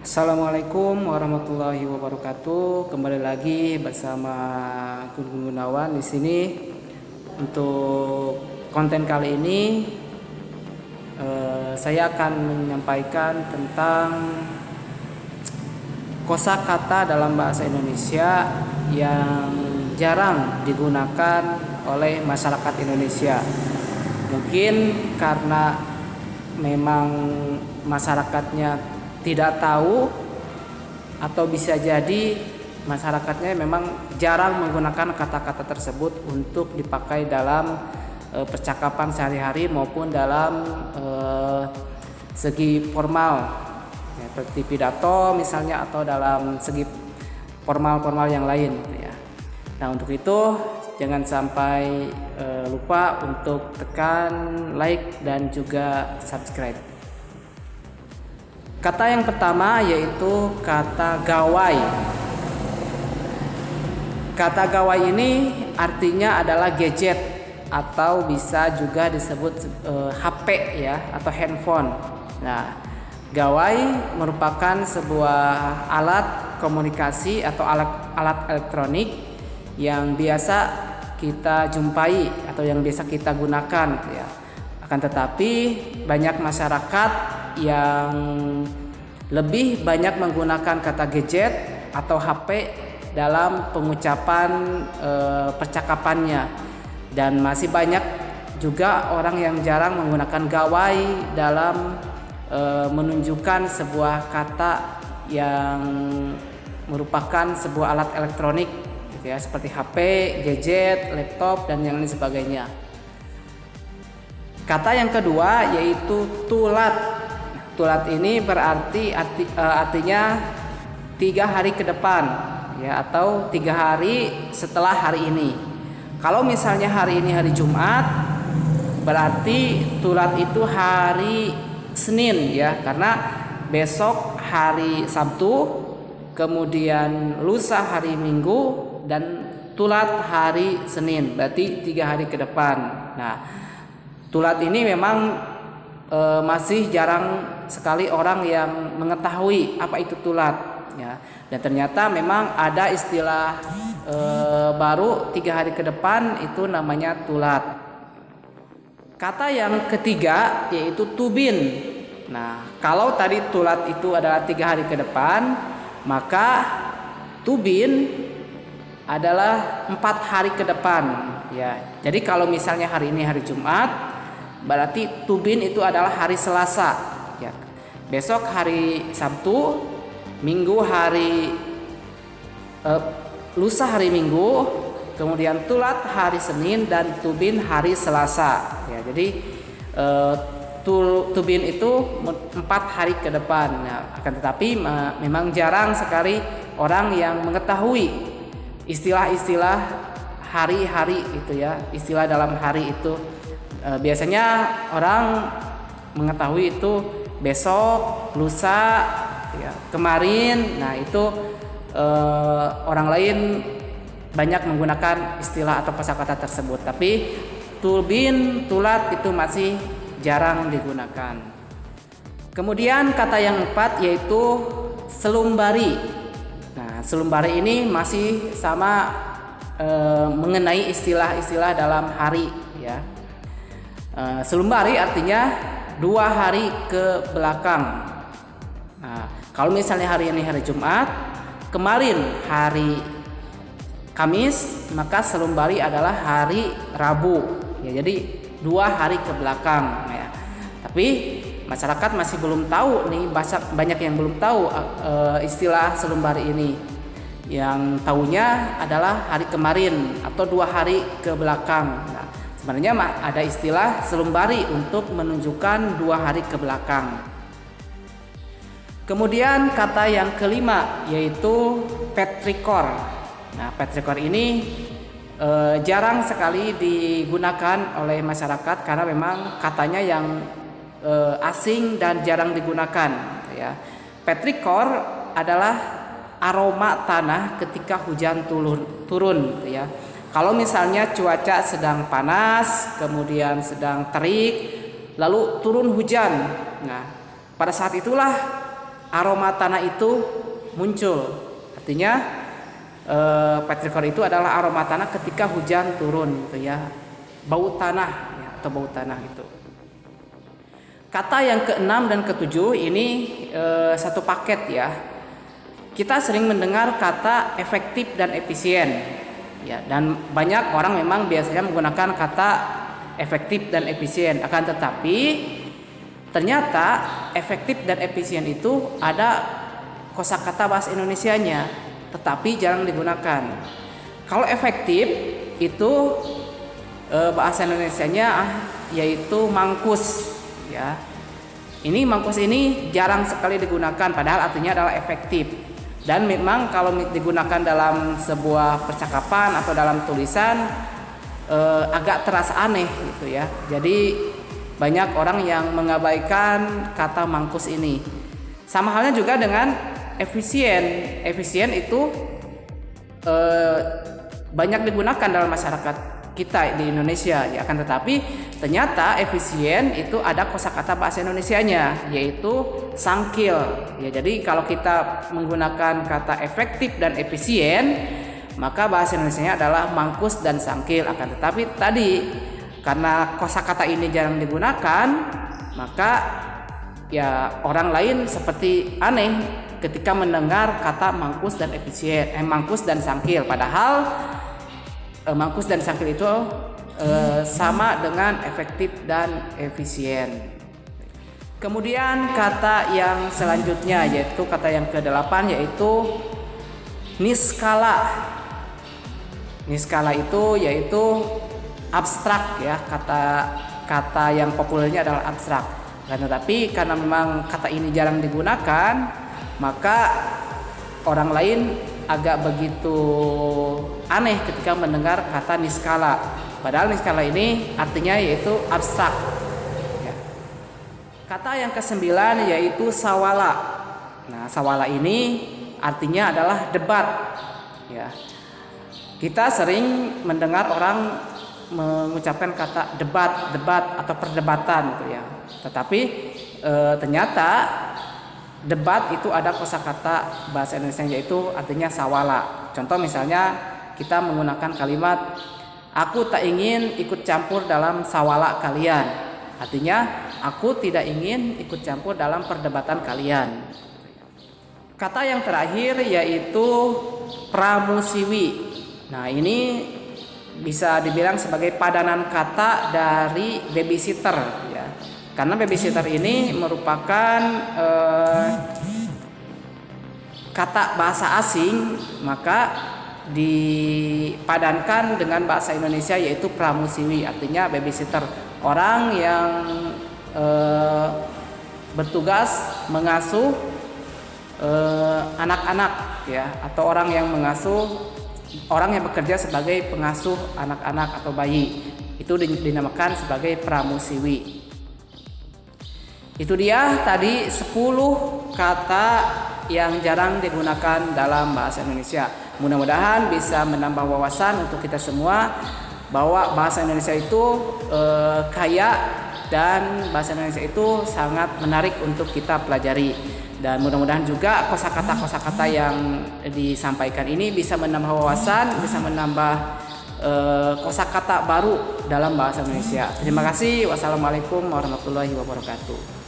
Assalamualaikum warahmatullahi wabarakatuh. Kembali lagi bersama Gun Gunawan di sini. Untuk konten kali ini saya akan menyampaikan tentang kosakata dalam bahasa Indonesia yang jarang digunakan oleh masyarakat Indonesia. Mungkin karena memang masyarakatnya tidak tahu, atau bisa jadi masyarakatnya memang jarang menggunakan kata-kata tersebut untuk dipakai dalam percakapan sehari-hari maupun dalam segi formal, ya, seperti pidato misalnya, atau dalam segi formal-formal yang lain gitu ya. Nah, untuk itu jangan sampai lupa untuk tekan like dan juga subscribe. Kata yang pertama yaitu kata gawai. Kata gawai ini artinya adalah gadget atau bisa juga disebut HP ya, atau handphone. Nah, gawai merupakan sebuah alat komunikasi atau alat elektronik yang biasa kita jumpai atau yang biasa kita gunakan gitu ya. Akan tetapi banyak masyarakat yang lebih banyak menggunakan kata gadget atau HP dalam pengucapan percakapannya, dan masih banyak juga orang yang jarang menggunakan gawai dalam menunjukkan sebuah kata yang merupakan sebuah alat elektronik gitu ya, seperti HP, gadget, laptop, dan yang lain sebagainya. Kata yang kedua yaitu tulat. Tulat ini berarti artinya 3 hari ke depan ya, atau 3 hari setelah hari ini. Kalau misalnya hari ini hari Jumat, berarti tulat itu hari Senin ya, karena besok hari Sabtu, kemudian lusa hari Minggu, dan tulat hari Senin, berarti 3 hari ke depan. Nah, tulat ini memang masih jarang sekali orang yang mengetahui apa itu tulat ya. Dan ternyata memang ada istilah baru 3 hari ke depan, itu namanya tulat. Kata yang ketiga yaitu tubin. Nah, kalau tadi tulat itu adalah 3 hari ke depan, maka tubin adalah 4 hari ke depan ya. Jadi kalau misalnya hari ini hari Jumat, berarti tubin itu adalah hari Selasa ya. Besok hari Sabtu, Minggu hari lusa hari Minggu, kemudian tulat hari Senin, dan tubin hari Selasa ya. Jadi tubin itu 4 hari ke depan ya. Akan tetapi memang jarang sekali orang yang mengetahui istilah-istilah hari-hari itu ya, istilah dalam hari itu. Biasanya orang mengetahui itu besok, lusa, ya, kemarin. Nah, itu orang lain banyak menggunakan istilah atau kosakata tersebut. Tapi tubin, tulat itu masih jarang digunakan. Kemudian kata yang keempat yaitu selumbari. Nah, selumbari ini masih sama mengenai istilah-istilah dalam hari ya. Selumbari artinya 2 hari ke belakang. Nah, kalau misalnya hari ini hari Jumat, kemarin hari Kamis, maka selumbari adalah hari Rabu ya. Jadi 2 hari ke belakang ya. Tapi masyarakat masih belum tahu nih, banyak yang belum tahu istilah selumbari ini. Yang tahunya adalah hari kemarin atau 2 hari ke belakang. Nah, sebenarnya ada istilah selumbari untuk menunjukkan 2 hari ke belakang. Kemudian kata yang kelima yaitu petrikor. Nah, petrikor ini jarang sekali digunakan oleh masyarakat karena memang katanya yang asing dan jarang digunakan ya. Petrikor adalah aroma tanah ketika hujan turun gitu ya. Kalau misalnya cuaca sedang panas, kemudian sedang terik, lalu turun hujan. Nah, pada saat itulah aroma tanah itu muncul. Artinya petrichor itu adalah aroma tanah ketika hujan turun gitu ya. Bau tanah ya, atau bau tanah itu. Kata yang keenam dan ketujuh ini satu paket ya. Kita sering mendengar kata efektif dan efisien ya, dan banyak orang memang biasanya menggunakan kata efektif dan efisien. Akan tetapi ternyata efektif dan efisien itu ada kosakata bahasa Indonesianya, tetapi jarang digunakan. Kalau efektif itu bahasa Indonesianya yaitu mangkus ya. Ini mangkus ini jarang sekali digunakan, padahal artinya adalah efektif. Dan memang kalau digunakan dalam sebuah percakapan atau dalam tulisan agak terasa aneh gitu ya. Jadi banyak orang yang mengabaikan kata mangkus ini. Sama halnya juga dengan efisien. Efisien itu banyak digunakan dalam masyarakat kita di Indonesia ya, akan tetapi ternyata efisien itu ada kosakata bahasa Indonesianya yaitu sangkil ya. Jadi kalau kita menggunakan kata efektif dan efisien, maka bahasa Indonesianya adalah mangkus dan sangkil. Akan tetapi tadi karena kosakata ini jarang digunakan, maka ya orang lain seperti aneh ketika mendengar kata mangkus dan efisien, mangkus dan sangkil, padahal mangkus dan sangkil itu sama dengan efektif dan efisien. Kemudian kata yang selanjutnya yaitu kata yang ke-8 yaitu niskala. Niskala itu yaitu abstrak ya, kata yang populernya adalah abstrak. Tetapi karena memang kata ini jarang digunakan, maka orang lain agak begitu aneh ketika mendengar kata niskala. Padahal niskala ini artinya yaitu abstrak ya. Kata yang ke-9 yaitu sawala. Nah, sawala ini artinya adalah debat ya. Kita sering mendengar orang mengucapkan kata debat atau perdebatan gitu ya. Tetapi ternyata debat itu ada kosakata bahasa Indonesia yaitu artinya sawala. Contoh misalnya kita menggunakan kalimat aku tak ingin ikut campur dalam sawala kalian. Artinya aku tidak ingin ikut campur dalam perdebatan kalian. Kata yang terakhir yaitu pramusiwi. Nah, ini bisa dibilang sebagai padanan kata dari babysitter ya. Karena babysitter ini merupakan kata bahasa asing, maka dipadankan dengan bahasa Indonesia yaitu pramusiwi, artinya babysitter, orang yang bertugas mengasuh anak-anak ya, atau orang yang bekerja sebagai pengasuh anak-anak atau bayi, itu dinamakan sebagai pramusiwi. Itu dia tadi 10 kata yang jarang digunakan dalam bahasa Indonesia. Mudah-mudahan bisa menambah wawasan untuk kita semua bahwa bahasa Indonesia itu kaya dan bahasa Indonesia itu sangat menarik untuk kita pelajari. Dan mudah-mudahan juga kosakata-kosakata yang disampaikan ini bisa menambah wawasan, bisa menambah kosakata baru dalam bahasa Indonesia. Terima kasih. Wassalamualaikum warahmatullahi wabarakatuh.